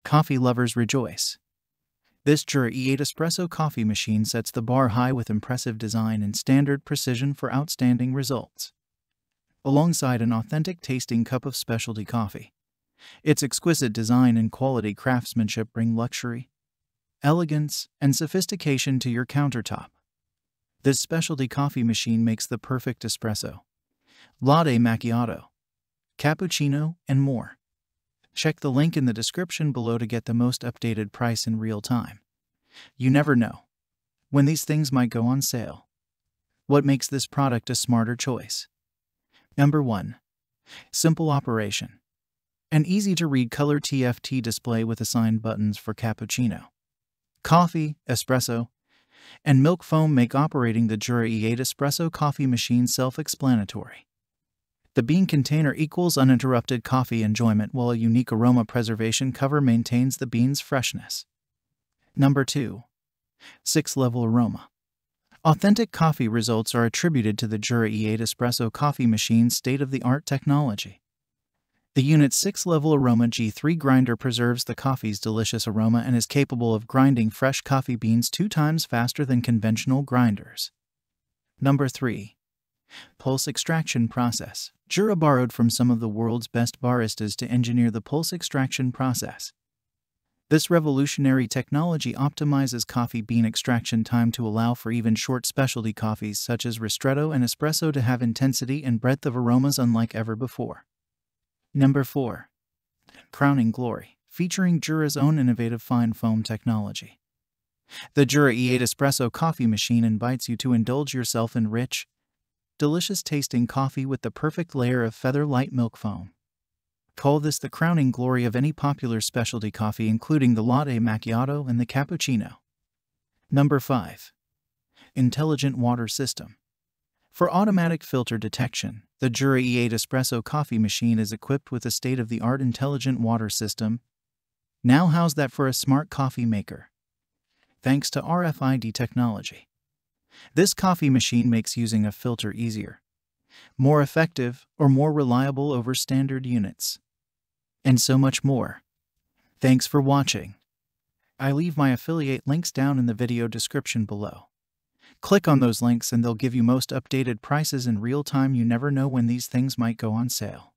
Coffee lovers rejoice. This Jura E8 espresso coffee machine sets the bar high with impressive design and standard precision for outstanding results. Alongside an authentic tasting cup of specialty coffee, its exquisite design and quality craftsmanship bring luxury, elegance, and sophistication to your countertop. This specialty coffee machine makes the perfect espresso, latte, macchiato, cappuccino, and more. Check the link in the description below to get the most updated price in real time. You never know when these things might go on sale. What makes this product a smarter choice? Number 1. Simple operation. An easy-to-read color TFT display with assigned buttons for cappuccino, coffee, espresso, and milk foam make operating the Jura E8 espresso coffee machine self-explanatory. The bean container equals uninterrupted coffee enjoyment, while a unique aroma preservation cover maintains the bean's freshness. Number 2. 6-level aroma. Authentic coffee results are attributed to the Jura E8 espresso coffee machine's state-of-the-art technology. The unit's 6-level Aroma G3 grinder preserves the coffee's delicious aroma and is capable of grinding fresh coffee beans 2 times faster than conventional grinders. Number 3. Pulse extraction process. Jura borrowed from some of the world's best baristas to engineer the pulse extraction process. This revolutionary technology optimizes coffee bean extraction time to allow for even short specialty coffees such as ristretto and espresso to have intensity and breadth of aromas unlike ever before. Number 4. Crowning glory. Featuring Jura's own innovative fine foam technology, the Jura E8 espresso coffee machine invites you to indulge yourself in rich, delicious tasting coffee with the perfect layer of feather-light milk foam. Call this the crowning glory of any popular specialty coffee, including the latte, macchiato, and the cappuccino. Number 5. Intelligent water system. For automatic filter detection, the Jura E8 espresso coffee machine is equipped with a state-of-the-art intelligent water system. Now how's that for a smart coffee maker? Thanks to RFID technology, this coffee machine makes using a filter easier, more effective, or more reliable over standard units. And so much more. Thanks for watching. I leave my affiliate links down in the video description below. Click on those links and they'll give you most updated prices in real time. You never know when these things might go on sale.